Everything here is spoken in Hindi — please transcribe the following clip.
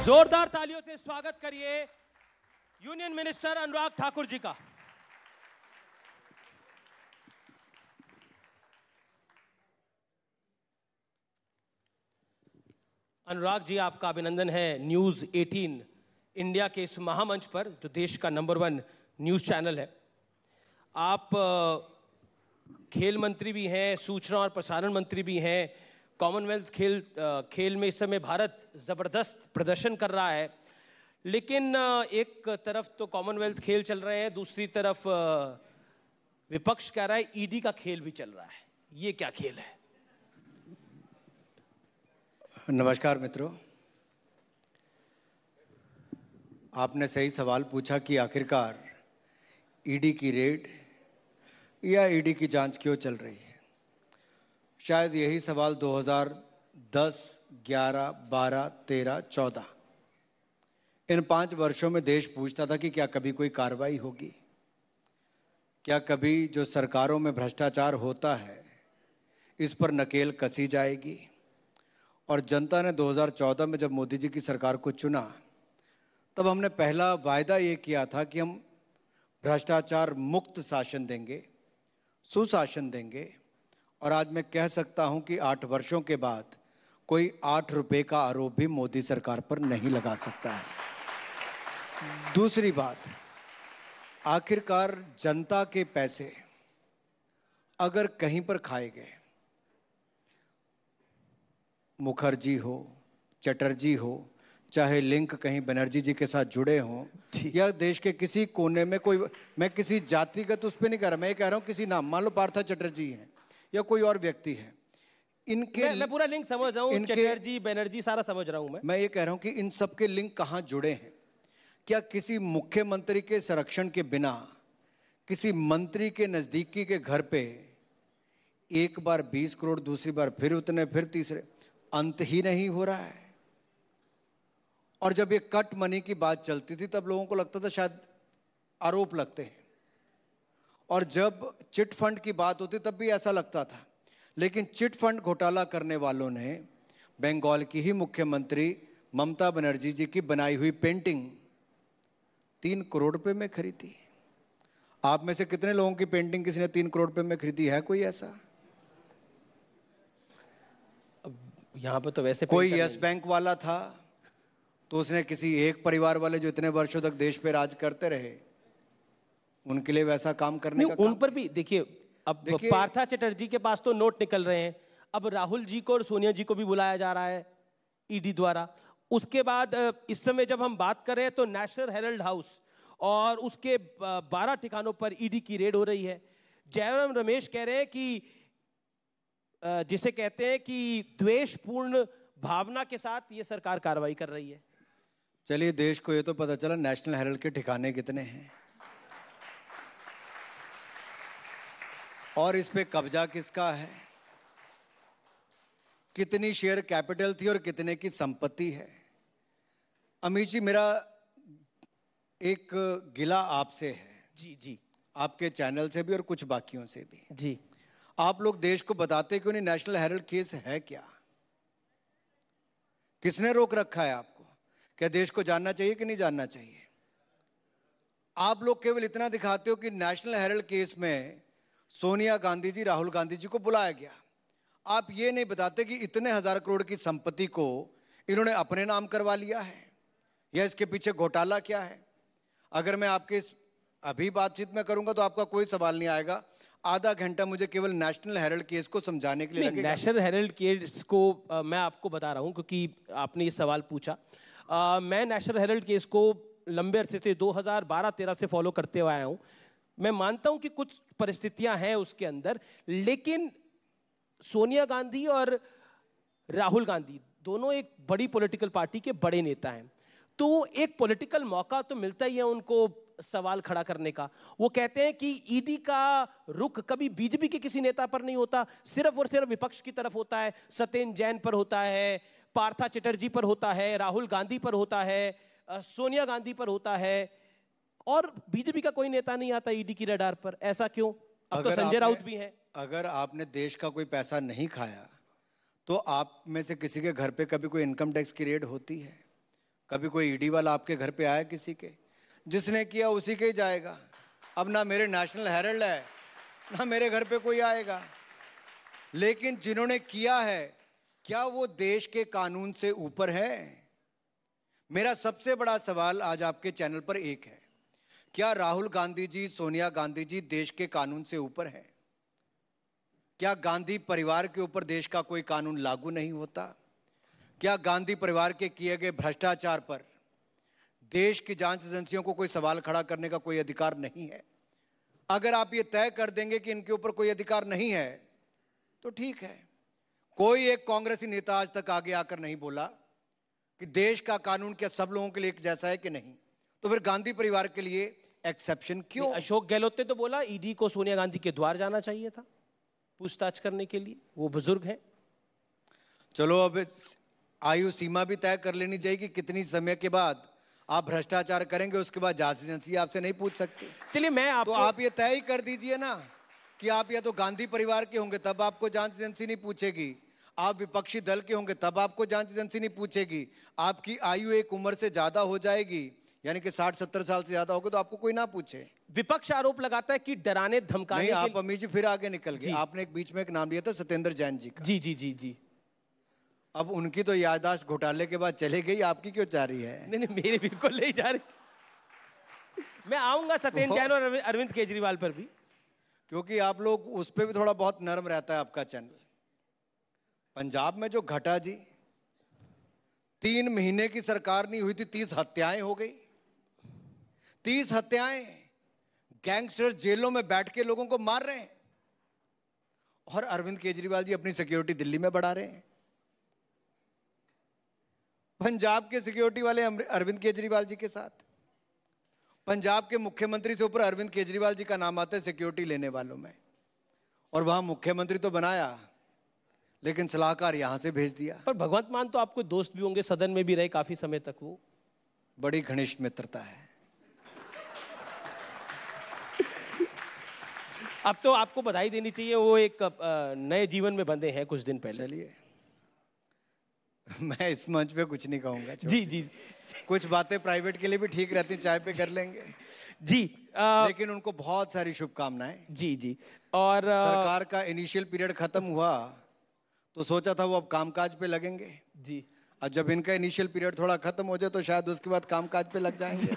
जोरदार तालियों से स्वागत करिए यूनियन मिनिस्टर अनुराग ठाकुर जी का। अनुराग जी, आपका अभिनंदन है न्यूज़ 18 इंडिया के इस महामंच पर, जो देश का नंबर 1 न्यूज़ चैनल है। आप खेल मंत्री भी हैं, सूचना और प्रसारण मंत्री भी हैं। कॉमनवेल्थ खेल में इस समय भारत ज़बरदस्त प्रदर्शन कर रहा है, लेकिन एक तरफ तो कॉमनवेल्थ खेल चल रहे हैं, दूसरी तरफ विपक्ष कह रहा है ईडी का खेल भी चल रहा है। ये क्या खेल है? नमस्कार मित्रों, आपने सही सवाल पूछा कि आखिरकार ईडी की रेड या ईडी की जांच क्यों चल रही है। शायद यही सवाल 2010, 11, 12, 13, 14 इन 5 वर्षों में देश पूछता था कि क्या कभी कोई कार्रवाई होगी, क्या कभी जो सरकारों में भ्रष्टाचार होता है इस पर नकेल कसी जाएगी। और जनता ने 2014 में जब मोदी जी की सरकार को चुना, तब हमने पहला वायदा ये किया था कि हम भ्रष्टाचार मुक्त शासन देंगे, सुशासन देंगे। और आज मैं कह सकता हूं कि 8 वर्षों के बाद कोई 8 रुपए का आरोप भी मोदी सरकार पर नहीं लगा सकता है। दूसरी बात, आखिरकार जनता के पैसे अगर कहीं पर खाए गए, मुखर्जी हो, चटर्जी हो, चाहे लिंक कहीं बनर्जी जी के साथ जुड़े हों, या देश के किसी कोने में कोई, मैं किसी जातिगत उस पर नहीं कह रहा, मैं ये कह रहा हूं किसी नाम, मान लो पार्था चटर्जी हैं या कोई और व्यक्ति है, इनके मैं पूरा लिंक समझ रहा हूं, चटर्जी बनर्जी सारा समझ रहा हूं। मैं ये कह रहा हूं कि इन सब के लिंक कहां जुड़े हैं। क्या किसी मुख्यमंत्री के संरक्षण के बिना किसी मंत्री के नजदीकी के घर पे एक बार 20 करोड़, दूसरी बार फिर उतने, फिर तीसरे, अंत ही नहीं हो रहा है। और जब ये कट मनी की बात चलती थी तब लोगों को लगता था शायद आरोप लगते हैं, और जब चिट फंड की बात होती तब भी ऐसा लगता था। लेकिन चिट फंड घोटाला करने वालों ने बंगाल की ही मुख्यमंत्री ममता बनर्जी जी की बनाई हुई पेंटिंग 3 करोड़ रुपए में खरीदी। आप में से कितने लोगों की पेंटिंग किसी ने 3 करोड़ रुपए में खरीदी है? कोई ऐसा? यहाँ पर तो वैसे कोई यस बैंक वाला था तो उसने किसी एक परिवार वाले जो इतने वर्षों तक देश पे राज करते रहे, उनके लिए वैसा काम करने का उन पर भी देखिए, अब पार्था चटर्जी के पास तो नोट निकल रहे हैं, अब राहुल जी को और सोनिया जी को भी बुलाया जा रहा है ईडी द्वारा। उसके बाद इस समय जब हम बात कर रहे हैं तो नेशनल हेराल्ड हाउस और उसके 12 ठिकानों पर ईडी की रेड हो रही है। जयराम रमेश कह रहे हैं कि जिसे कहते हैं कि द्वेषपूर्ण भावना के साथ ये सरकार कार्रवाई कर रही है। चलिए, देश को ये तो पता चला नेशनल हेराल्ड के ठिकाने कितने हैं और इस पे कब्जा किसका है, कितनी शेयर कैपिटल थी और कितने की संपत्ति है। अमित जी, मेरा एक गिला आपसे है, जी, आपके चैनल से भी और कुछ बाकियों से भी। जी, आप लोग देश को बताते क्यों नहीं नेशनल हेराल्ड केस है क्या? किसने रोक रखा है आपको? क्या देश को जानना चाहिए कि नहीं जानना चाहिए? आप लोग केवल इतना दिखाते हो कि नेशनल हेराल्ड केस में सोनिया गांधी जी, राहुल गांधी जी को बुलाया गया। आप ये नहीं बताते कि इतने 1000 करोड़ की संपत्ति को इन्होंने अपने नाम करवा लिया है या इसके पीछे घोटाला क्या है। अगर मैं आपके अभी बातचीत में करूंगा तो आपका कोई सवाल नहीं आएगा। आधा घंटा मुझे केवल नेशनल हेराल्ड केस को समझाने के लिए लगेगा। नेशनल हेराल्ड केस को मैं आपको बता रहा हूं क्योंकि आपने ये सवाल पूछा। मैं नेशनल हेराल्ड केस को लंबे अरसे से 2012-13 से फॉलो करते हुए आया हूं। मैं मानता हूं कि कुछ परिस्थितियां हैं उसके अंदर, लेकिन सोनिया गांधी और राहुल गांधी दोनों एक बड़ी पॉलिटिकल पार्टी के बड़े नेता हैं, तो एक पॉलिटिकल मौका तो मिलता ही है उनको सवाल खड़ा करने का। वो कहते हैं कि ईडी का रुख कभी बीजेपी के किसी नेता पर नहीं होता, सिर्फ और सिर्फ विपक्ष की तरफ होता है। सत्येंद्र जैन पर होता है, पार्था चटर्जी पर होता है, राहुल गांधी पर होता है, सोनिया गांधी पर होता है, और बीजेपी का कोई नेता नहीं आता ईडी की रडार पर। ऐसा क्यों? अब तो संजय राउत भी है। अगर आपने देश का कोई पैसा नहीं खाया तो आप में से किसी के घर पे कभी कोई इनकम टैक्स की रेड होती है? कभी कोई ईडी वाला आपके घर पे आया किसी के? जिसने किया उसी के ही जाएगा। अब ना मेरे नेशनल हेरल्ड है, ना मेरे घर पे कोई आएगा। लेकिन जिन्होंने किया है, क्या वो देश के कानून से ऊपर है? मेरा सबसे बड़ा सवाल आज आपके चैनल पर एक है, क्या राहुल गांधी जी, सोनिया गांधी जी देश के कानून से ऊपर है? क्या गांधी परिवार के ऊपर देश का कोई कानून लागू नहीं होता? क्या गांधी परिवार के किए गए भ्रष्टाचार पर देश की जांच एजेंसियों को कोई सवाल खड़ा करने का कोई अधिकार नहीं है? अगर आप ये तय कर देंगे कि इनके ऊपर कोई अधिकार नहीं है तो ठीक है। कोई एक कांग्रेसी नेता आज तक आगे आकर नहीं बोला कि देश का कानून क्या सब लोगों के लिए एक जैसा है कि नहीं, तो फिर गांधी परिवार के लिए एक्सेप्शन क्यों? अशोक गहलोत ने तो बोला ईडी को सोनिया गांधी के द्वार जाना चाहिए था पूछताछ करने के लिए, वो बुजुर्ग हैं। चलो अब आयु सीमा भी तय कर लेनी चाहिए कि कितनी समय के बाद आप भ्रष्टाचार करेंगे, उसके बाद जांच एजेंसी आपसे नहीं पूछ सकती। चलिए मैं तो आप ये तय ही कर दीजिए ना कि आप या तो गांधी परिवार के होंगे तब आपको जांच एजेंसी नहीं पूछेगी, आप विपक्षी दल के होंगे तब आपको जांच एजेंसी नहीं पूछेगी, आपकी आयु एक उम्र से ज्यादा हो जाएगी यानी कि 60-70 साल से ज्यादा होगा तो आपको कोई ना पूछे। विपक्ष आरोप लगाता है कि डराने धमकाने नहीं, आप अमीर जी फिर आगे निकल गए। आपने एक बीच में एक नाम लिया था सत्येंद्र जैन जी का। जी जी जी जी। अब उनकी तो याददाश्त घोटाले के बाद चले गई, आपकी क्यों जा रही है? नहीं नहीं, मेरी बिल्कुल नहीं जा रही। मैं आऊंगा सत्येंद्र जैन और अरविंद केजरीवाल पर भी, क्योंकि आप लोग उस पर भी थोड़ा बहुत नरम रहता है आपका चैनल। पंजाब में जो घटा जी, 3 महीने की सरकार नहीं हुई थी, 30 हत्याएं हो गई। 30 हत्याएं, गैंगस्टर जेलों में बैठ के लोगों को मार रहे हैं और अरविंद केजरीवाल जी अपनी सिक्योरिटी दिल्ली में बढ़ा रहे हैं। पंजाब के सिक्योरिटी वाले अरविंद केजरीवाल जी के साथ, पंजाब के मुख्यमंत्री से ऊपर अरविंद केजरीवाल जी का नाम आता है सिक्योरिटी लेने वालों में, और वहां मुख्यमंत्री तो बनाया लेकिन सलाहकार यहां से भेज दिया। पर भगवंत मान तो आपको दोस्त भी होंगे, सदन में भी रहे काफी समय तक, वो बड़ी घनिष्ठ मित्रता है। अब तो आपको बधाई देनी चाहिए, वो एक नए जीवन में बंधे हैं कुछ दिन पहले। चलिए, मैं इस मंच पे कुछ नहीं कहूंगा। जी जी, कुछ बातें प्राइवेट के लिए भी ठीक रहती, चाय पे कर लेंगे जी। लेकिन उनको बहुत सारी शुभकामनाएं। जी जी। और सरकार का इनिशियल पीरियड खत्म हुआ तो सोचा था वो अब कामकाज पे लगेंगे जी, और जब इनका इनिशियल पीरियड थोड़ा खत्म हो जाए तो शायद उसके बाद कामकाज पे लग जाएंगे।